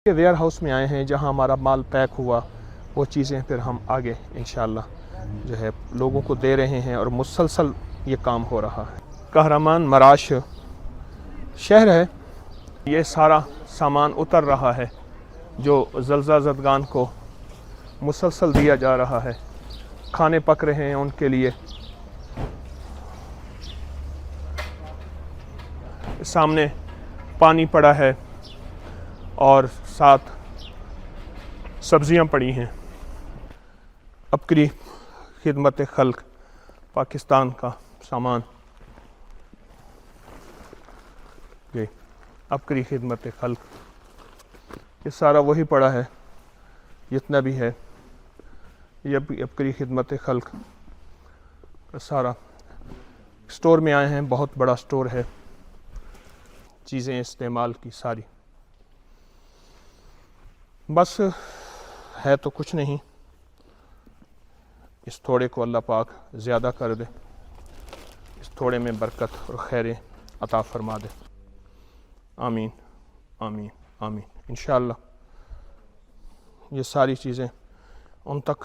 Where house میں آئے ہیں جہاں ہمارا مال پیک ہوا، وہ چیزیں پھر ہم آگے انشاءاللہ جو ہے لوگوں کو دے رہے ہیں اور مسلسل یہ کام ہو رہا ہے۔ کہرمان مراش شہر ہے، یہ سارا سامان اتر رہا ہے جو زلزلہ زدگان کو مسلسل دیا جا رہا ہے، کھانے پک رہے ہیں ان کے لیے۔ سامنے پانی پڑا ہے اور ساتھ سبزیاں پڑی ہیں۔ عبقری خدمت خلق پاکستان کا سامان، یہ عبقری خدمت خلق، یہ سارا وہی پڑا ہے جتنا بھی ہے، یہ عبقری خدمت خلق سارا سٹور میں آئے ہیں، بہت بڑا سٹور ہے، چیزیں استعمال کی ساری، بس ہے تو کچھ نہیں، اس تھوڑے کو اللہ پاک زیادہ کر دے، اس تھوڑے میں برکت اور خیر عطا فرما دے، آمین آمین آمین۔ انشاءاللہ یہ ساری چیزیں ان تک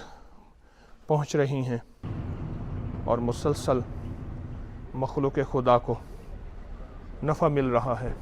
پہنچ رہی ہیں اور مسلسل مخلوق خدا کو نفع مل رہا ہے۔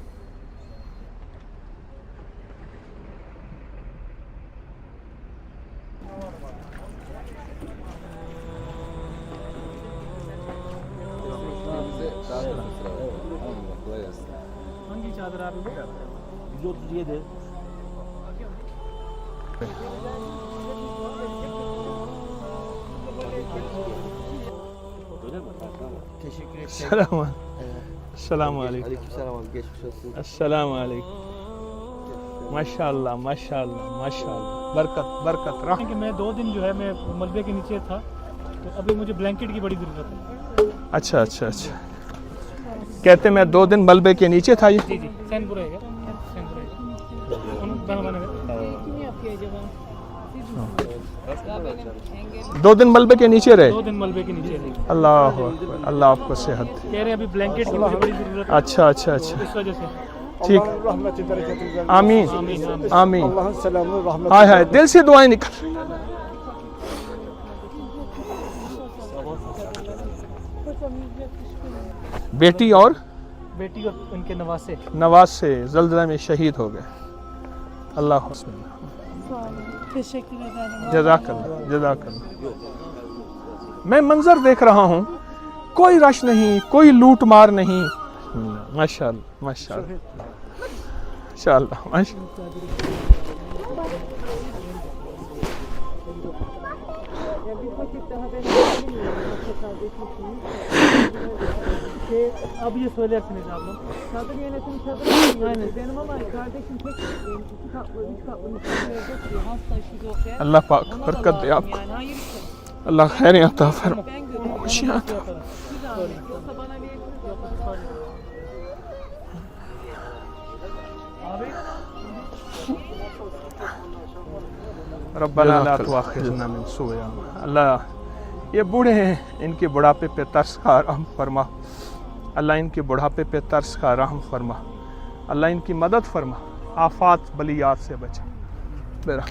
السلام علیکم السلام علیکم، ماشاء اللہ ماشاء اللہ ماشاء اللہ، برکت برکت رحمت۔ کہ میں 2 دن جو ہے میں ملبے کے نیچے تھا، تو ابھی مجھے بلینکٹ کی بڑی ضرورت ہے۔ اچھا اچھا اچھا، کہتے میں 2 دن ملبے کے نیچے تھا یہ؟ جی جی، سین پورہ ہے، سین پورہ ہے۔ 2 دن ملبے کے نیچے رہے؟ 2 دن ملبے کے نیچے رہے۔ اللہ اکبر، اللہ آپ کو صحت دے۔ کہہ رہے ہیں ابھی بلینکٹ کی مجھے بڑی ضرورت ہے، اچھا اچھا اچھا، اس وجہ سے۔ ٹھیک، آمین آمین، ہائے ہائے، دل سے دعائیں نکل۔ بیٹی اور بیٹی اور ان کے نواسے نواز سے زلزلہ میں شہید ہو گئے، اللہ حسن، جزاک اللہ جزاک اللہ۔ میں منظر دیکھ رہا ہوں، کوئی رش نہیں، کوئی لوٹ مار نہیں، ماشاء اللہ ماشاء اللہ ماشاء اللہ ماشاء اب یہ söylersiniz ablam. Kadın yönetimi kadın. Aynen. Benim ama kardeşim tek 2 katlı 3 katlı mutfakta hasta şizofren. اللہ پاک برکت دے آپ کو، Yani hayır için. اللہ خیر عطا فرما، Ben görüyorum. خوشیاں عطا۔ Bir zahmet. Yoksa bana verirsiniz. Abi ربنا لا تؤاخذنا من سوء، اللہ یہ بوڑھے ہیں، ان کے بڑھاپے پہ ترس کا رحم فرما، اللہ ان کے بڑھاپے پہ ترس کا رحم فرما، اللہ ان کی مدد فرما، آفات بلیات سے بچا میرا۔